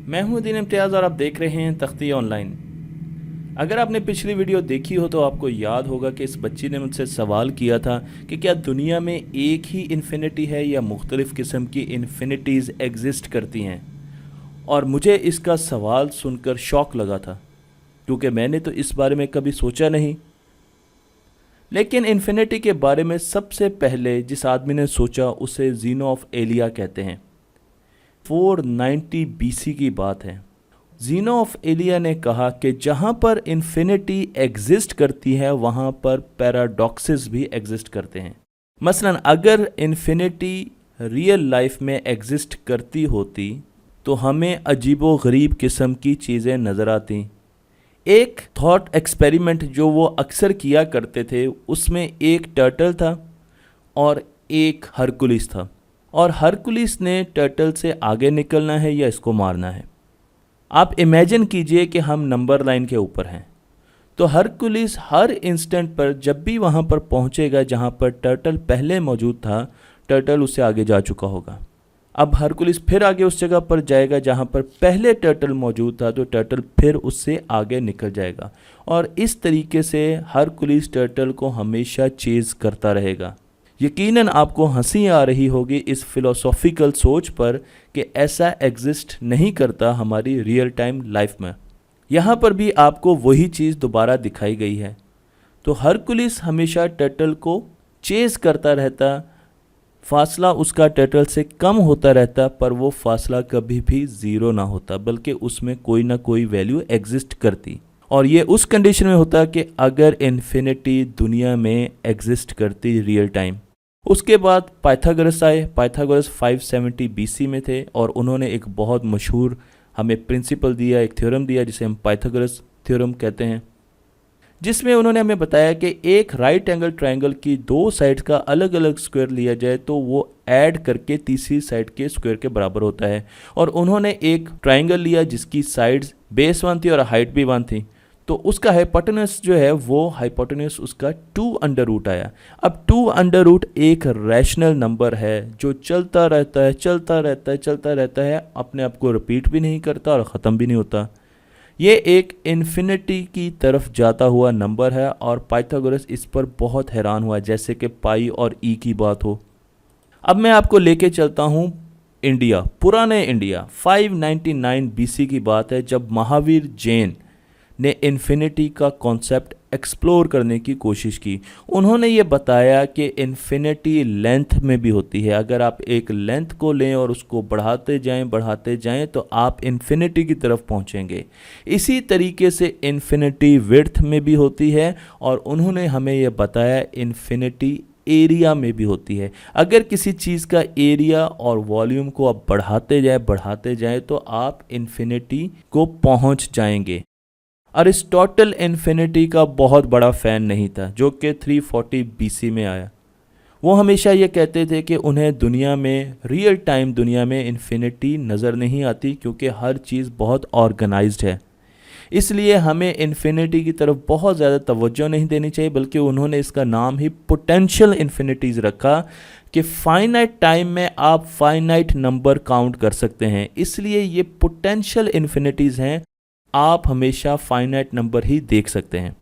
मैं हूं दीन इम्तियाज़ और आप देख रहे हैं तख्ती ऑनलाइन। अगर आपने पिछली वीडियो देखी हो तो आपको याद होगा कि इस बच्ची ने मुझसे सवाल किया था कि क्या दुनिया में एक ही इन्फिनिटी है या मुख्तलिफ़ किस्म की इन्फिनिटीज़ एग्जिस्ट करती हैं। और मुझे इसका सवाल सुनकर शौक लगा था क्योंकि मैंने तो इस बारे में कभी सोचा नहीं। लेकिन इन्फिनिटी के बारे में सबसे पहले जिस आदमी ने सोचा उसे ज़ीनो ऑफ एलिया कहते हैं। 490 बीसी की बात है। ज़ीनो ऑफ एलिया ने कहा कि जहाँ पर इन्फिनिटी एग्जिस्ट करती है वहाँ पर पैराडॉक्सेस भी एग्जिस्ट करते हैं। मसलन अगर इन्फिनिटी रियल लाइफ में एग्जिस्ट करती होती तो हमें अजीबो गरीब किस्म की चीज़ें नज़र आती। एक थॉट एक्सपेरिमेंट जो वो अक्सर किया करते थे उसमें एक टर्टल था और एक हरकुलिस था, और हरकुलिस ने टर्टल से आगे निकलना है या इसको मारना है। आप इमेजिन कीजिए कि हम नंबर लाइन के ऊपर हैं, तो हरकुलिस हर इंस्टेंट पर जब भी वहाँ पर पहुँचेगा जहाँ पर टर्टल पहले मौजूद था, टर्टल उससे आगे जा चुका होगा। अब हरकुलिस फिर आगे उस जगह पर जाएगा जहाँ पर पहले टर्टल मौजूद था, तो टर्टल फिर उससे आगे निकल जाएगा, और इस तरीके से हरकुलिस टर्टल को हमेशा चेज़ करता रहेगा। यकीनन आपको हंसी आ रही होगी इस फिलोसॉफिकल सोच पर कि ऐसा एग्जिस्ट नहीं करता हमारी रियल टाइम लाइफ में। यहाँ पर भी आपको वही चीज़ दोबारा दिखाई गई है। तो हरकुलिस हमेशा टर्टल को चेज़ करता रहता, फासला उसका टर्टल से कम होता रहता, पर वो फासला कभी भी ज़ीरो ना होता बल्कि उसमें कोई ना कोई वैल्यू एग्जिस्ट करती। और ये उस कंडीशन में होता कि अगर इन्फिनिटी दुनिया में एग्जिस्ट करती रियल टाइम। उसके बाद पाइथागोरस आए। पाइथागोरस 570 बीसी में थे और उन्होंने एक बहुत मशहूर हमें प्रिंसिपल दिया, एक थ्योरम दिया जिसे हम पाइथागोरस थ्योरम कहते हैं, जिसमें उन्होंने हमें बताया कि एक राइट एंगल ट्रायंगल की दो साइड्स का अलग अलग स्क्वायर लिया जाए तो वो ऐड करके तीसरी साइड के स्क्वायर के बराबर होता है। और उन्होंने एक ट्रायंगल लिया जिसकी साइड्स बेस 1 थी और हाइट भी 1 थी, तो उसका हाइपोटेनस जो है वो हाइपोटेनस उसका 2 अंडर रूट आया। अब 2 अंडर रूट एक रैशनल नंबर है जो चलता रहता है, चलता रहता है, चलता रहता है, अपने आप को रिपीट भी नहीं करता और ख़त्म भी नहीं होता। ये एक इन्फिनिटी की तरफ जाता हुआ नंबर है और पाइथागोरस इस पर बहुत हैरान हुआ, जैसे कि पाई और ई की बात हो। अब मैं आपको लेके चलता हूँ इंडिया, पुराने इंडिया। 599 बीसी की बात है जब महावीर जैन ने इन्फिनिटी का कॉन्सेप्ट एक्सप्लोर करने की कोशिश की। उन्होंने ये बताया कि इन्फिनिटी लेंथ में भी होती है। अगर आप एक लेंथ को लें और उसको बढ़ाते जाएं तो आप इन्फिनिटी की तरफ पहुंचेंगे। इसी तरीके से इन्फिनिटी विड्थ में भी होती है, और उन्होंने हमें ये बताया इन्फिनिटी एरिया में भी होती है। अगर किसी चीज़ का एरिया और वॉल्यूम को आप बढ़ाते जाएं तो आप इन्फिनिटी को पहुंच जाएंगे। अरिस्टोटल इन्फिनिटी का बहुत बड़ा फ़ैन नहीं था, जो कि 340 बीसी में आया। वो हमेशा ये कहते थे कि उन्हें दुनिया में, रियल टाइम दुनिया में इन्फिनिटी नज़र नहीं आती क्योंकि हर चीज़ बहुत ऑर्गेनाइज्ड है। इसलिए हमें इन्फिनिटी की तरफ बहुत ज़्यादा तवज्जो नहीं देनी चाहिए, बल्कि उन्होंने इसका नाम ही पोटेंशियल इन्फिनिटीज़ रखा कि फाइनाइट टाइम में आप फाइनाइट नंबर काउंट कर सकते हैं। इसलिए ये पोटेंशियल इन्फिनिटीज़ हैं, आप हमेशा फाइनाइट नंबर ही देख सकते हैं,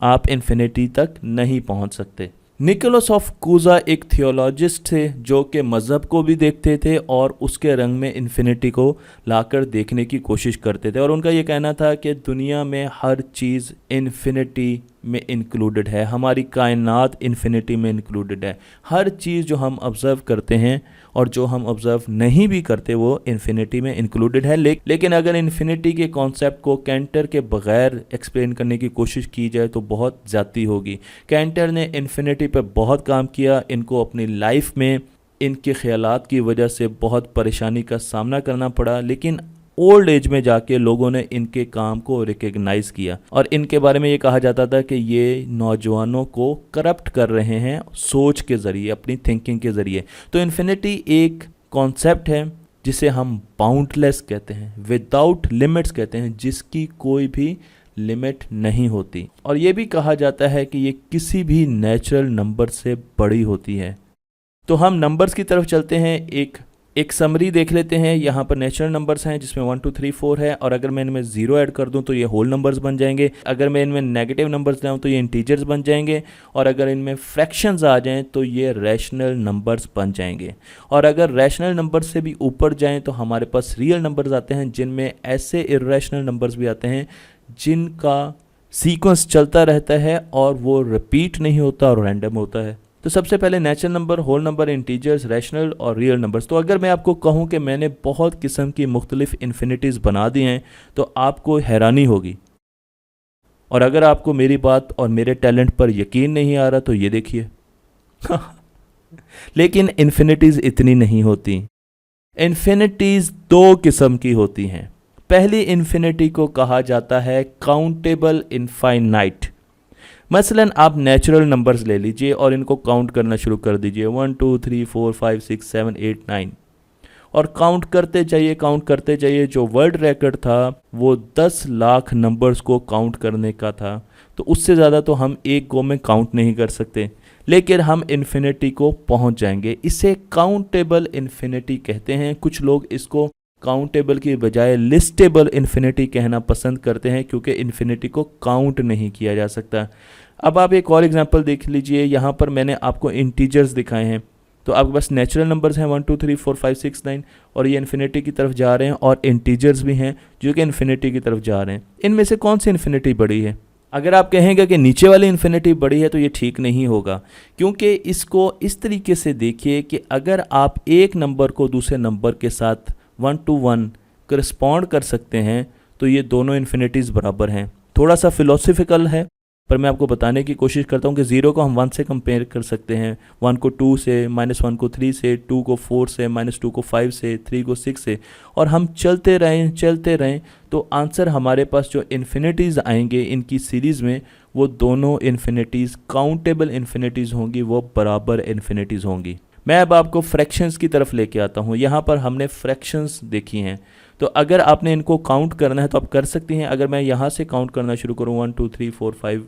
आप इन्फिनिटी तक नहीं पहुंच सकते। निकोलस ऑफ कूजा एक थियोलॉजिस्ट थे जो कि मज़हब को भी देखते थे और उसके रंग में इन्फिनिटी को लाकर देखने की कोशिश करते थे, और उनका ये कहना था कि दुनिया में हर चीज़ इन्फिनिटी में इंक्लूडेड है, हमारी कायनात इन्फिनिटी में इंक्लूडेड है। हर चीज़ जो हम ऑब्ज़र्व करते हैं और जो हम ऑब्ज़र्व नहीं भी करते वो इन्फिनिटी में इंक्लूडेड है। लेकिन अगर इन्फिनिटी के कॉन्सेप्ट को कैंटर के बग़ैर एक्सप्लेन करने की कोशिश की जाए तो बहुत ज़्यादती होगी। कैंटर ने इन्फिनिटी पर बहुत काम किया, इनको अपनी लाइफ में इनके ख़यालात की वजह से बहुत परेशानी का सामना करना पड़ा, लेकिन ओल्ड एज में जाके लोगों ने इनके काम को रिकग्नाइज़ किया और इनके बारे में ये कहा जाता था कि ये नौजवानों को करप्ट कर रहे हैं सोच के ज़रिए, अपनी थिंकिंग के ज़रिए। तो इन्फिनिटी एक कॉन्सेप्ट है जिसे हम बाउंडलेस कहते हैं, विदाउट लिमिट्स कहते हैं, जिसकी कोई भी लिमिट नहीं होती। और ये भी कहा जाता है कि ये किसी भी नेचुरल नंबर से बड़ी होती है। तो हम नंबर्स की तरफ चलते हैं। एक एक समरी देख लेते हैं। यहाँ पर नेचुरल नंबर्स हैं जिसमें 1 2 3 4 है, और अगर मैं इनमें 0 ऐड कर दूं तो ये होल नंबर्स बन जाएंगे। अगर मैं इनमें नेगेटिव नंबर्स लाऊं तो ये इंटीजर्स बन जाएंगे, और अगर इनमें फ्रैक्शंस आ जाएं तो ये रैशनल नंबर्स बन जाएंगे। और अगर रैशनल नंबर्स से भी ऊपर जाएं तो हमारे पास रियल नंबर्स आते हैं, जिनमें ऐसे इर्रेशनल नंबर्स भी आते हैं जिनका सीक्वेंस चलता रहता है और वो रिपीट नहीं होता और रैंडम होता है। तो सबसे पहले natural number, whole number, integers, rational और रियल नंबर्स। तो अगर मैं आपको कहूं कि मैंने बहुत किस्म की मुख्तलिफ इन्फिनिटीज़ बना दी हैं तो आपको हैरानी होगी। और अगर आपको मेरी बात और मेरे टैलेंट पर यकीन नहीं आ रहा तो ये देखिए। लेकिन इन्फिनिटीज़ इतनी नहीं होती। इन्फिनिटीज़ दो किस्म की होती हैं। पहली इन्फिनिटी को कहा जाता है काउंटेबल इनफाइनाइट। मसलन आप नेचुरल नंबर्स ले लीजिए और इनको काउंट करना शुरू कर दीजिए, 1 2 3 4 5 6 7 8 9, और काउंट करते जाइए, काउंट करते जाइए। जो वर्ल्ड रिकॉर्ड था वो 10 लाख नंबर्स को काउंट करने का था, तो उससे ज़्यादा तो हम एक गो में काउंट नहीं कर सकते, लेकिन हम इन्फिनिटी को पहुंच जाएंगे। इसे काउंटेबल इन्फिनिटी कहते हैं। कुछ लोग इसको काउंटेबल की बजाय लिस्टेबल इन्फिनिटी कहना पसंद करते हैं, क्योंकि इन्फिनिटी को काउंट नहीं किया जा सकता। अब आप एक और एग्जांपल देख लीजिए। यहाँ पर मैंने आपको इंटीजर्स दिखाए हैं, तो आपके पास नेचुरल नंबर्स हैं 1 2 3 4 5 6 9, और ये इन्फिनिटी की तरफ जा रहे हैं, और इंटीजर्स भी हैं जो कि इन्फिनिटी की तरफ जा रहे हैं। इनमें से कौन सी इन्फिनिटी बड़ी है? अगर आप कहेंगे कि नीचे वाली इन्फिनिटी बड़ी है तो ये ठीक नहीं होगा, क्योंकि इसको इस तरीके से देखिए कि अगर आप एक नंबर को दूसरे नंबर के साथ 1 to 1 करस्पॉन्ड कर सकते हैं तो ये दोनों इन्फिनिटीज़ बराबर हैं। थोड़ा सा फिलोसफिकल है, पर मैं आपको बताने की कोशिश करता हूँ कि 0 को हम 1 से कंपेयर कर सकते हैं, 1 को 2 से, -1 को 3 से, 2 को 4 से, -2 को 5 से, 3 को 6 से, और हम चलते रहें तो आंसर हमारे पास जो इन्फिनिटीज़ आएंगे इनकी सीरीज़ में, वो दोनों इन्फिनिटीज़ काउंटेबल इन्फिनिटीज़ होंगी, वो बराबर इन्फिनिटीज़ होंगी। मैं अब आपको फ्रैक्शंस की तरफ लेके आता हूँ। यहाँ पर हमने फ्रैक्शंस देखी हैं, तो अगर आपने इनको काउंट करना है तो आप कर सकती हैं। अगर मैं यहाँ से काउंट करना शुरू करूँ 1 2 3 4 5,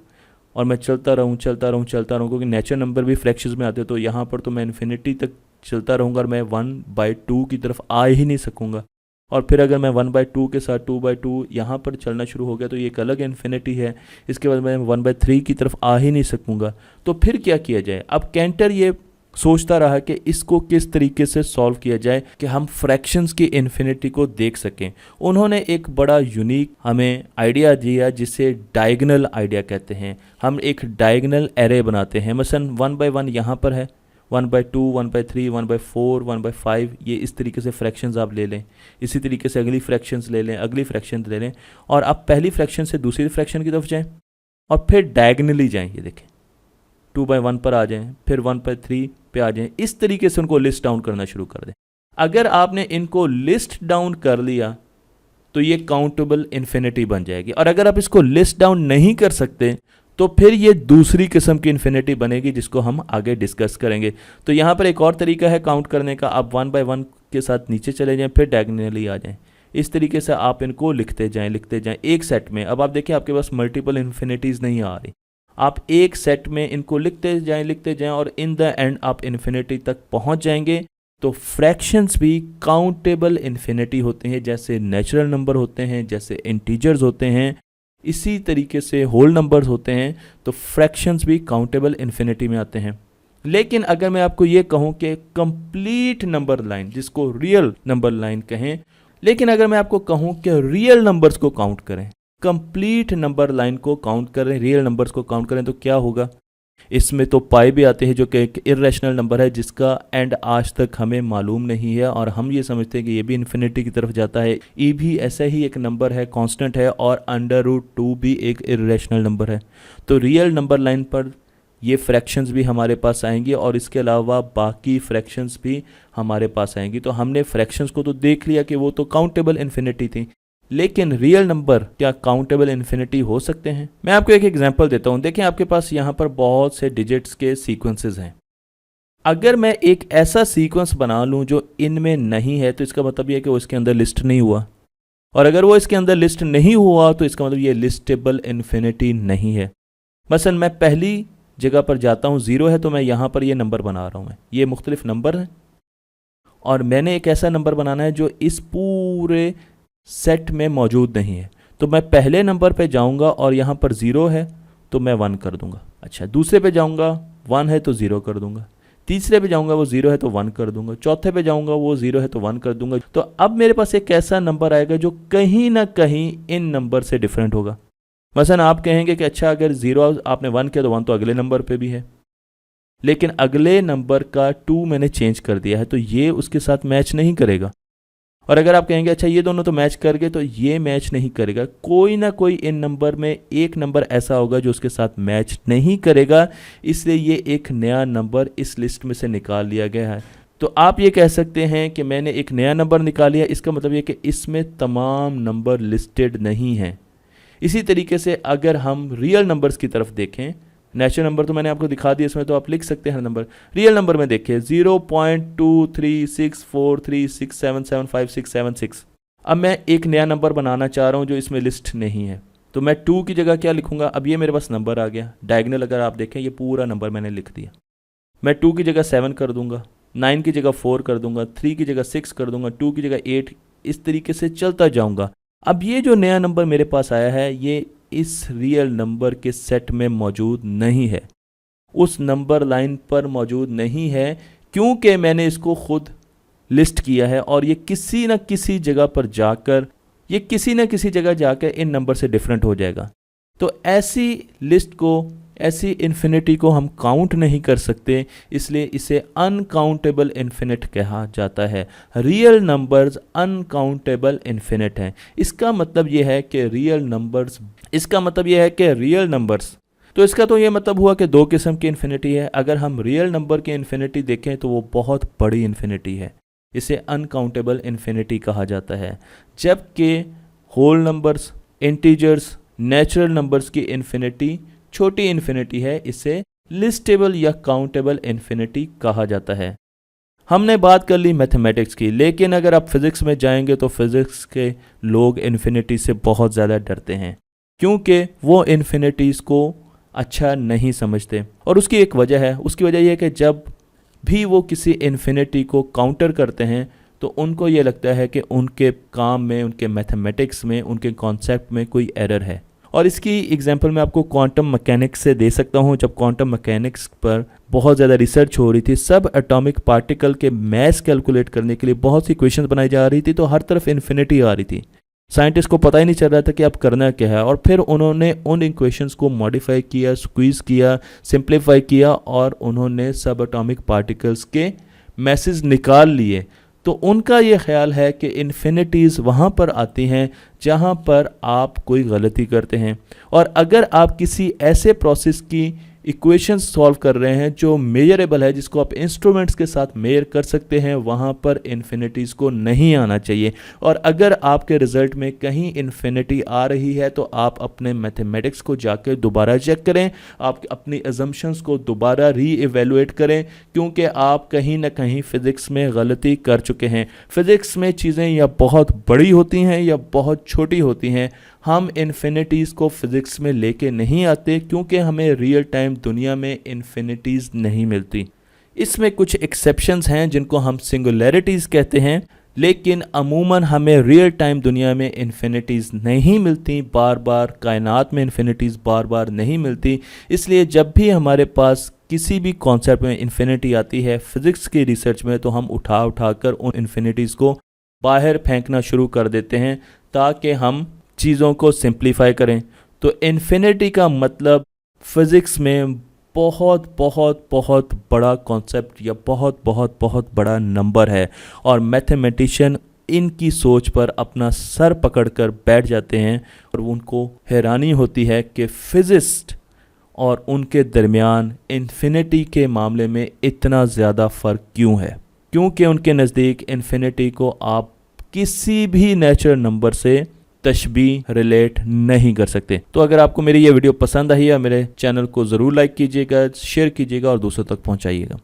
और मैं चलता रहूँ, क्योंकि नेचुरल नंबर भी फ्रैक्शंस में आते हैं, तो यहाँ पर तो मैं इन्फिनिटी तक चलता रहूँगा और मैं 1/2 की तरफ आ ही नहीं सकूँगा। और फिर अगर मैं 1/2 के साथ 2/2 यहाँ पर चलना शुरू हो गया तो ये एक अलग इन्फिनिटी है। इसके बाद मैं 1/3 की तरफ आ ही नहीं सकूँगा। तो फिर क्या किया जाए? अब कैंटर ये सोचता रहा कि इसको किस तरीके से सॉल्व किया जाए कि हम फ्रैक्शंस की इन्फिनिटी को देख सकें। उन्होंने एक बड़ा यूनिक हमें आइडिया दिया जिसे डायगोनल आइडिया कहते हैं। हम एक डायगोनल एरे बनाते हैं। मसलन 1 by 1 यहाँ पर है, 1/2, 1/3, 1/4, 1/5, ये इस तरीके से फ्रैक्शंस आप ले लें। इसी तरीके से अगली फ्रैक्शंस ले लें, अगली फ्रैक्शन ले लें, और आप पहली फ्रैक्शन से दूसरी फ्रैक्शन की तरफ जाएं और फिर डायगोनली जाएं। ये देखें 2/1 पर आ जाएं, फिर 1/3 पे आ जाएं। इस तरीके से उनको लिस्ट डाउन करना शुरू कर दें। अगर आपने इनको लिस्ट डाउन कर लिया तो ये काउंटेबल इन्फिनिटी बन जाएगी, और अगर आप इसको लिस्ट डाउन नहीं कर सकते तो फिर ये दूसरी किस्म की इन्फिनिटी बनेगी जिसको हम आगे डिस्कस करेंगे। तो यहाँ पर एक और तरीका है काउंट करने का। आप 1 by 1 के साथ नीचे चले जाएं, फिर डायगोनली आ जाएं। इस तरीके से आप इनको लिखते जाएं एक सेट में। अब आप देखिए आपके पास मल्टीपल इन्फिनिटीज़ नहीं आ रही, आप एक सेट में इनको लिखते जाएं और इन द एंड आप इन्फिनिटी तक पहुंच जाएंगे। तो फ्रैक्शंस भी काउंटेबल इन्फिनिटी होते हैं, जैसे नेचुरल नंबर होते हैं, जैसे इंटीजर्स होते हैं, इसी तरीके से होल नंबर्स होते हैं। तो फ्रैक्शंस भी काउंटेबल इन्फिनिटी में आते हैं। लेकिन अगर मैं आपको ये कहूँ कि कंप्लीट नंबर लाइन, जिसको रियल नंबर लाइन कहें, लेकिन अगर मैं आपको कहूँ कि रियल नंबर्स को काउंट करें, कंप्लीट नंबर लाइन को काउंट करें, रियल नंबर्स को काउंट करें, तो क्या होगा? इसमें तो पाई भी आते हैं जो कि एक इर्रेशनल नंबर है जिसका एंड आज तक हमें मालूम नहीं है, और हम ये समझते हैं कि ये भी इन्फिनिटी की तरफ जाता है। ई भी ऐसा ही एक नंबर है, कांस्टेंट है, और √2 भी एक इर्रेशनल नंबर है। तो रियल नंबर लाइन पर ये फ्रैक्शंस भी हमारे पास आएंगी, और इसके अलावा बाकी फ्रैक्शंस भी हमारे पास आएंगी। तो हमने फ्रैक्शंस को तो देख लिया कि वो तो काउंटेबल इन्फिनिटी थी, लेकिन रियल नंबर क्या काउंटेबल इन्फिनिटी हो सकते हैं? मैं आपको एक एग्जांपल देता हूं। देखें आपके पास यहाँ पर बहुत से डिजिट्स के सीक्वेंसेस हैं। अगर मैं एक ऐसा सीक्वेंस बना लूं जो इनमें नहीं है तो इसका मतलब यह है कि वो इसके अंदर लिस्ट नहीं हुआ, और अगर वो इसके अंदर लिस्ट नहीं हुआ तो इसका मतलब ये लिस्टेबल इन्फिनिटी नहीं है। मसलन मैं पहली जगह पर जाता हूँ, 0 है, तो मैं यहाँ पर ये नंबर बना रहा हूँ। ये मुख्तलिफ नंबर हैं और मैंने एक ऐसा नंबर बनाना है जो इस पूरे सेट में मौजूद नहीं है। तो मैं पहले नंबर पे जाऊंगा और यहाँ पर 0 है तो मैं 1 कर दूंगा। अच्छा, दूसरे पे जाऊंगा 1 है तो 0 कर दूंगा। तीसरे पे जाऊंगा वो 0 है तो 1 कर दूंगा। चौथे पे जाऊंगा वो 0 है तो 1 कर दूंगा। तो अब मेरे पास एक ऐसा नंबर आएगा जो कहीं ना कहीं इन नंबर से डिफरेंट होगा। मसलन आप कहेंगे कि अच्छा अगर 0 आपने 1 किया तो 1 तो अगले नंबर पे भी है, लेकिन अगले नंबर का 2 मैंने चेंज कर दिया है तो ये उसके साथ मैच नहीं करेगा। और अगर आप कहेंगे अच्छा ये दोनों तो मैच कर गए, तो ये मैच नहीं करेगा। कोई ना कोई इन नंबर में एक नंबर ऐसा होगा जो उसके साथ मैच नहीं करेगा, इसलिए ये एक नया नंबर इस लिस्ट में से निकाल लिया गया है। तो आप ये कह सकते हैं कि मैंने एक नया नंबर निकाल लिया, इसका मतलब ये कि इसमें तमाम नंबर लिस्टेड नहीं हैं। इसी तरीके से अगर हम रियल नंबर्स की तरफ देखें, नेचुरल नंबर तो मैंने आपको दिखा दिया, इसमें तो आप लिख सकते हैं नंबर। रियल नंबर में देखिए 0.2364367756776। अब मैं एक नया नंबर बनाना चाह रहा हूँ जो इसमें लिस्ट नहीं है, तो मैं 2 की जगह क्या लिखूंगा। अब ये मेरे पास नंबर आ गया डायगोनल, अगर आप देखें ये पूरा नंबर मैंने लिख दिया। मैं 2 की जगह 7 कर दूंगा, 9 की जगह 4 कर दूंगा, 3 की जगह 6 कर दूंगा, 2 की जगह 8, इस तरीके से चलता जाऊंगा। अब ये जो नया नंबर मेरे पास आया है ये इस रियल नंबर के सेट में मौजूद नहीं है, उस नंबर लाइन पर मौजूद नहीं है, क्योंकि मैंने इसको खुद लिस्ट किया है और ये किसी न किसी जगह पर जाकर इन नंबर से डिफरेंट हो जाएगा। तो ऐसी लिस्ट को, ऐसी इन्फिनिटी को हम काउंट नहीं कर सकते, इसलिए इसे अनकाउंटेबल इन्फिनिट कहा जाता है। रियल नंबर्स अनकाउंटेबल इन्फिनिट हैं। इसका मतलब यह है कि रियल नंबर्स, तो इसका तो ये मतलब हुआ कि 2 किस्म की इन्फिनिटी है। अगर हम रियल नंबर की इन्फिनिटी देखें तो वो बहुत बड़ी इन्फिनिटी है, इसे अनकाउंटेबल इन्फिनिटी कहा जाता है। जबकि whole numbers, integers, natural numbers की इन्फिनिटी छोटी इन्फिनिटी है, इसे लिस्टेबल या काउंटेबल इन्फिनिटी कहा जाता है। हमने बात कर ली मैथमेटिक्स की, लेकिन अगर आप फिज़िक्स में जाएंगे तो फिज़िक्स के लोग इन्फिनिटी से बहुत ज़्यादा डरते हैं, क्योंकि वो इन्फिनिटीज़ को अच्छा नहीं समझते। और उसकी एक वजह है, उसकी वजह यह है कि जब भी वो किसी इन्फिनिटी को काउंटर करते हैं तो उनको ये लगता है कि उनके काम में, उनके मैथमेटिक्स में, उनके कॉन्सेप्ट में कोई एरर है। और इसकी एग्जांपल मैं आपको क्वांटम मैकेनिक्स से दे सकता हूँ। जब क्वांटम मैकेनिक्स पर बहुत ज़्यादा रिसर्च हो रही थी, सब एटॉमिक पार्टिकल के मैस कैलकुलेट करने के लिए बहुत सी क्वेश्चंस बनाई जा रही थी, तो हर तरफ इन्फिनिटी आ रही थी। साइंटिस्ट को पता ही नहीं चल रहा था कि अब करना क्या है, और फिर उन्होंने उन इक्वेशंस को मॉडिफाई किया, स्क्वीज़ किया, सिंप्लीफाई किया और उन्होंने सब एटॉमिक पार्टिकल्स के मैसेज निकाल लिए। तो उनका ये ख्याल है कि इन्फिनिटीज़ वहाँ पर आती हैं जहाँ पर आप कोई गलती करते हैं, और अगर आप किसी ऐसे प्रोसेस की इक्वेशंस सॉल्व कर रहे हैं जो मेजरेबल है, जिसको आप इंस्ट्रूमेंट्स के साथ मेजर कर सकते हैं, वहाँ पर इन्फिनिटीज़ को नहीं आना चाहिए। और अगर आपके रिज़ल्ट में कहीं इन्फिनिटी आ रही है तो आप अपने मैथमेटिक्स को जाकर दोबारा चेक करें, आप अपनी अजम्पशंस को दोबारा री-इवेलुएट करें, क्योंकि आप कहीं ना कहीं फ़िज़िक्स में गलती कर चुके हैं। फ़िज़िक्स में चीज़ें या बहुत बड़ी होती हैं या बहुत छोटी होती हैं। हम इन्फिनिटीज़ को फिज़िक्स में लेके नहीं आते, क्योंकि हमें रियल टाइम दुनिया में इन्फिनिटीज़ नहीं मिलती। इसमें कुछ एक्सेप्शंस हैं जिनको हम सिंगुलैरिटीज़ कहते हैं, लेकिन अमूमन हमें रियल टाइम दुनिया में इन्फिनिटीज़ नहीं मिलती, बार बार कायनात में इन्फिनिटीज़ बार बार नहीं मिलती। इसलिए जब भी हमारे पास किसी भी कॉन्सेप्ट में इन्फिनिटी आती है फिज़िक्स की रिसर्च में, तो हम उठा कर उन इन्फिनिटीज़ को बाहर फेंकना शुरू कर देते हैं ताकि हम चीज़ों को सिंप्लीफाई करें। तो इन्फिनिटी का मतलब फ़िज़िक्स में बहुत बहुत बहुत बड़ा कॉन्सेप्ट या बहुत बहुत बहुत बड़ा नंबर है, और मैथमेटिशियन इनकी सोच पर अपना सर पकड़कर बैठ जाते हैं और उनको हैरानी होती है कि फिज़िस्ट और उनके दरमियान इन्फिनिटी के मामले में इतना ज़्यादा फ़र्क क्यों है, क्योंकि उनके नज़दीक इन्फिनिटी को आप किसी भी नेचुरल नंबर से तशबीह रिलेट नहीं कर सकते। तो अगर आपको मेरी ये वीडियो पसंद आई है, मेरे चैनल को ज़रूर लाइक कीजिएगा, शेयर कीजिएगा और दूसरों तक पहुंचाइएगा।